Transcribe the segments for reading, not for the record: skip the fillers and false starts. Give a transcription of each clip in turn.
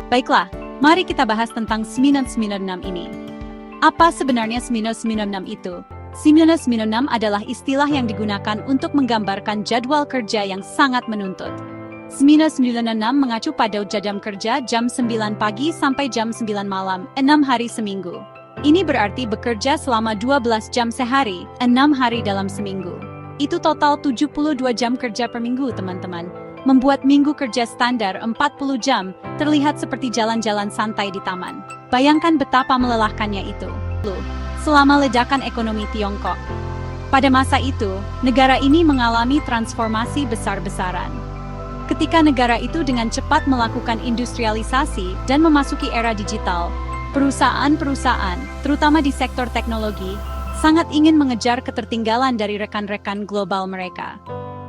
Baiklah, mari kita bahas tentang 996 ini. Apa sebenarnya 996 itu? 996 adalah istilah yang digunakan untuk menggambarkan jadwal kerja yang sangat menuntut. 996 mengacu pada jam kerja jam 9 pagi sampai jam 9 malam, 6 hari seminggu. Ini berarti bekerja selama 12 jam sehari, 6 hari dalam seminggu. Itu total 72 jam kerja per minggu, teman-teman. Membuat minggu kerja standar 40 jam terlihat seperti jalan-jalan santai di taman. Bayangkan betapa melelahkannya itu. Selama ledakan ekonomi Tiongkok. Pada masa itu, negara ini mengalami transformasi besar-besaran. Ketika negara itu dengan cepat melakukan industrialisasi dan memasuki era digital, perusahaan-perusahaan, terutama di sektor teknologi, sangat ingin mengejar ketertinggalan dari rekan-rekan global mereka.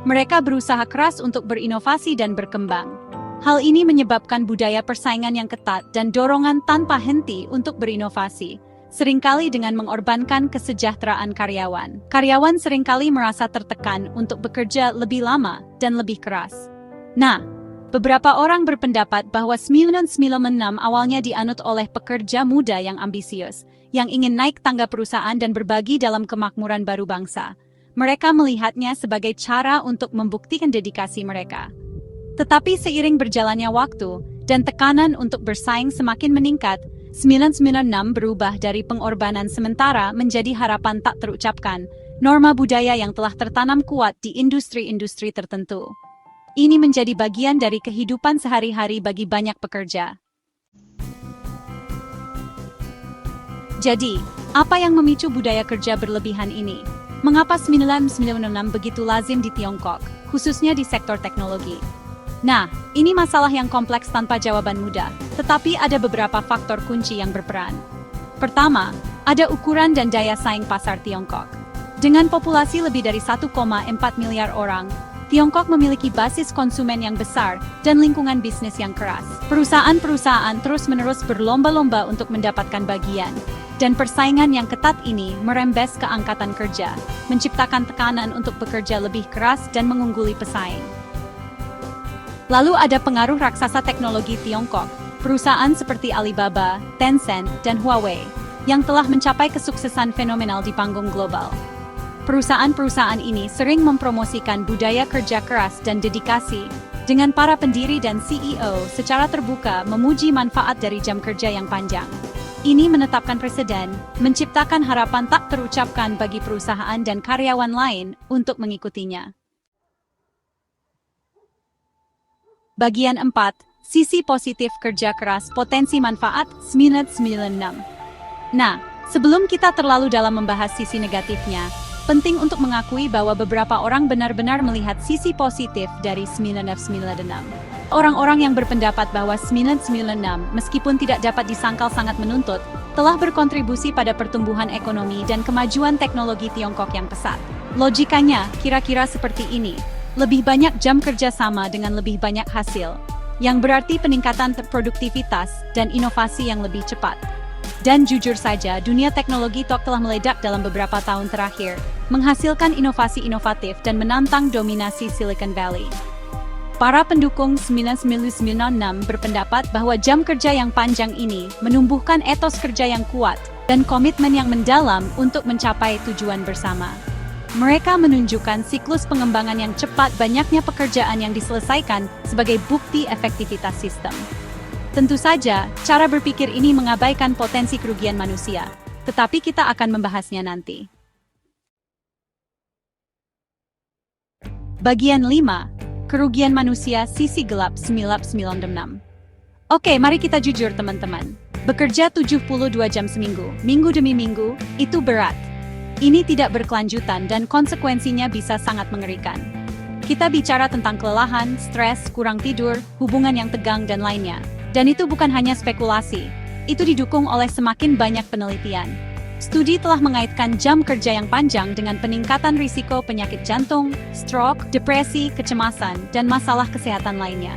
Mereka berusaha keras untuk berinovasi dan berkembang. Hal ini menyebabkan budaya persaingan yang ketat dan dorongan tanpa henti untuk berinovasi, seringkali dengan mengorbankan kesejahteraan karyawan. Karyawan seringkali merasa tertekan untuk bekerja lebih lama dan lebih keras. Nah, beberapa orang berpendapat bahwa 996 awalnya dianut oleh pekerja muda yang ambisius, yang ingin naik tangga perusahaan dan berbagi dalam kemakmuran baru bangsa. Mereka melihatnya sebagai cara untuk membuktikan dedikasi mereka. Tetapi seiring berjalannya waktu, dan tekanan untuk bersaing semakin meningkat, 996 berubah dari pengorbanan sementara menjadi harapan tak terucapkan, norma budaya yang telah tertanam kuat di industri-industri tertentu. Ini menjadi bagian dari kehidupan sehari-hari bagi banyak pekerja. Jadi, apa yang memicu budaya kerja berlebihan ini? Mengapa 996 begitu lazim di Tiongkok, khususnya di sektor teknologi? Nah, ini masalah yang kompleks tanpa jawaban mudah, tetapi ada beberapa faktor kunci yang berperan. Pertama, ada ukuran dan daya saing pasar Tiongkok. Dengan populasi lebih dari 1,4 miliar orang, Tiongkok memiliki basis konsumen yang besar dan lingkungan bisnis yang keras. Perusahaan-perusahaan terus-menerus berlomba-lomba untuk mendapatkan bagian, dan persaingan yang ketat ini merembes ke angkatan kerja, menciptakan tekanan untuk bekerja lebih keras dan mengungguli pesaing. Lalu ada pengaruh raksasa teknologi Tiongkok, perusahaan seperti Alibaba, Tencent, dan Huawei, yang telah mencapai kesuksesan fenomenal di panggung global. Perusahaan-perusahaan ini sering mempromosikan budaya kerja keras dan dedikasi, dengan para pendiri dan CEO secara terbuka memuji manfaat dari jam kerja yang panjang. Ini menetapkan preseden, menciptakan harapan tak terucapkan bagi perusahaan dan karyawan lain untuk mengikutinya. Bagian 4, sisi positif kerja keras potensi manfaat 996. Nah, sebelum kita terlalu dalam membahas sisi negatifnya, penting untuk mengakui bahwa beberapa orang benar-benar melihat sisi positif dari 996. Orang-orang yang berpendapat bahwa 996, meskipun tidak dapat disangkal sangat menuntut, telah berkontribusi pada pertumbuhan ekonomi dan kemajuan teknologi Tiongkok yang pesat. Logikanya kira-kira seperti ini. Lebih banyak jam kerja sama dengan lebih banyak hasil, yang berarti peningkatan produktivitas dan inovasi yang lebih cepat. Dan jujur saja, dunia teknologi telah meledak dalam beberapa tahun terakhir, menghasilkan inovasi inovatif dan menantang dominasi Silicon Valley. Para pendukung 996 berpendapat bahwa jam kerja yang panjang ini menumbuhkan etos kerja yang kuat dan komitmen yang mendalam untuk mencapai tujuan bersama. Mereka menunjukkan siklus pengembangan yang cepat banyaknya pekerjaan yang diselesaikan sebagai bukti efektivitas sistem. Tentu saja, cara berpikir ini mengabaikan potensi kerugian manusia, tetapi kita akan membahasnya nanti. Bagian 5, kerugian manusia sisi gelap 996. Oke, mari kita jujur teman-teman. Bekerja 72 jam seminggu, minggu demi minggu, itu berat. Ini tidak berkelanjutan dan konsekuensinya bisa sangat mengerikan. Kita bicara tentang kelelahan, stres, kurang tidur, hubungan yang tegang, dan lainnya. Dan itu bukan hanya spekulasi, itu didukung oleh semakin banyak penelitian. Studi telah mengaitkan jam kerja yang panjang dengan peningkatan risiko penyakit jantung, stroke, depresi, kecemasan, dan masalah kesehatan lainnya.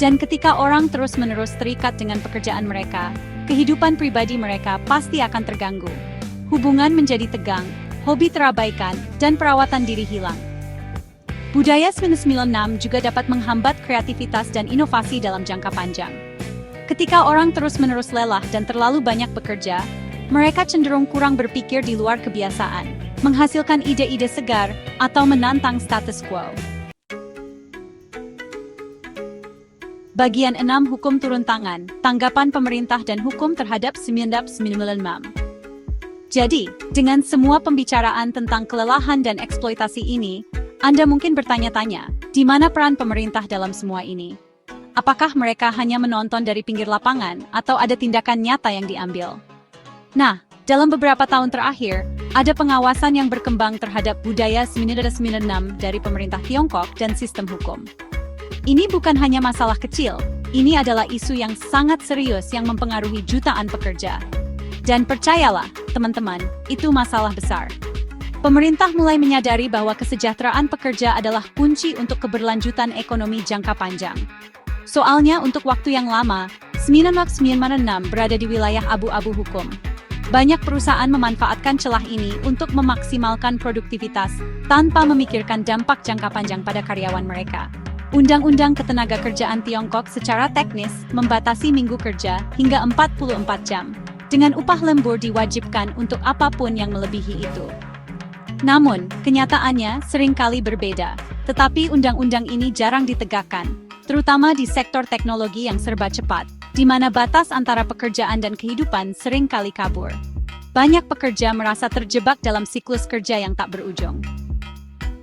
Dan ketika orang terus-menerus terikat dengan pekerjaan mereka, kehidupan pribadi mereka pasti akan terganggu. Hubungan menjadi tegang, hobi terabaikan, dan perawatan diri hilang. Budaya 996 juga dapat menghambat kreativitas dan inovasi dalam jangka panjang. Ketika orang terus-menerus lelah dan terlalu banyak bekerja, mereka cenderung kurang berpikir di luar kebiasaan, menghasilkan ide-ide segar, atau menantang status quo. Bagian 6 Hukum turun tangan, tanggapan pemerintah dan hukum terhadap 1996. Jadi, dengan semua pembicaraan tentang kelelahan dan eksploitasi ini, Anda mungkin bertanya-tanya, di mana peran pemerintah dalam semua ini? Apakah mereka hanya menonton dari pinggir lapangan, atau ada tindakan nyata yang diambil? Nah, dalam beberapa tahun terakhir, ada pengawasan yang berkembang terhadap budaya 1996 dari pemerintah Tiongkok dan sistem hukum. Ini bukan hanya masalah kecil, ini adalah isu yang sangat serius yang mempengaruhi jutaan pekerja. Dan percayalah, teman-teman, itu masalah besar. Pemerintah mulai menyadari bahwa kesejahteraan pekerja adalah kunci untuk keberlanjutan ekonomi jangka panjang. Soalnya untuk waktu yang lama, 1996 berada di wilayah abu-abu hukum. Banyak perusahaan memanfaatkan celah ini untuk memaksimalkan produktivitas tanpa memikirkan dampak jangka panjang pada karyawan mereka. Undang-Undang Ketenagakerjaan Tiongkok secara teknis membatasi minggu kerja hingga 44 jam, dengan upah lembur diwajibkan untuk apapun yang melebihi itu. Namun, kenyataannya seringkali berbeda, tetapi undang-undang ini jarang ditegakkan, terutama di sektor teknologi yang serba cepat, di mana batas antara pekerjaan dan kehidupan sering kali kabur. Banyak pekerja merasa terjebak dalam siklus kerja yang tak berujung.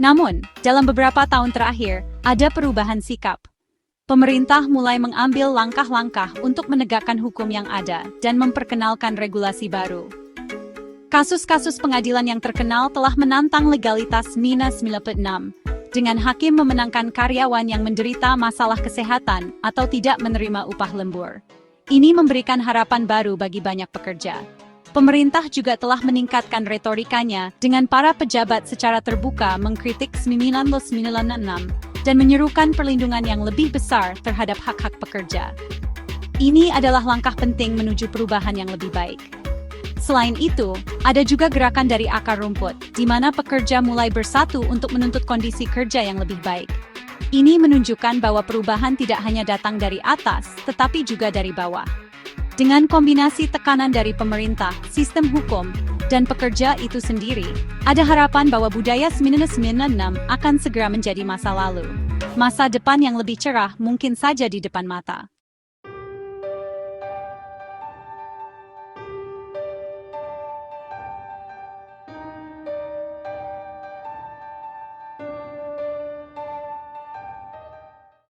Namun, dalam beberapa tahun terakhir, ada perubahan sikap. Pemerintah mulai mengambil langkah-langkah untuk menegakkan hukum yang ada dan memperkenalkan regulasi baru. Kasus-kasus pengadilan yang terkenal telah menantang legalitas MINA-96, dengan hakim memenangkan karyawan yang menderita masalah kesehatan atau tidak menerima upah lembur. Ini memberikan harapan baru bagi banyak pekerja. Pemerintah juga telah meningkatkan retorikanya dengan para pejabat secara terbuka mengkritik 1996 dan menyerukan perlindungan yang lebih besar terhadap hak-hak pekerja. Ini adalah langkah penting menuju perubahan yang lebih baik. Selain itu, ada juga gerakan dari akar rumput, di mana pekerja mulai bersatu untuk menuntut kondisi kerja yang lebih baik. Ini menunjukkan bahwa perubahan tidak hanya datang dari atas, tetapi juga dari bawah. Dengan kombinasi tekanan dari pemerintah, sistem hukum, dan pekerja itu sendiri, ada harapan bahwa budaya 1996 akan segera menjadi masa lalu. Masa depan yang lebih cerah mungkin saja di depan mata.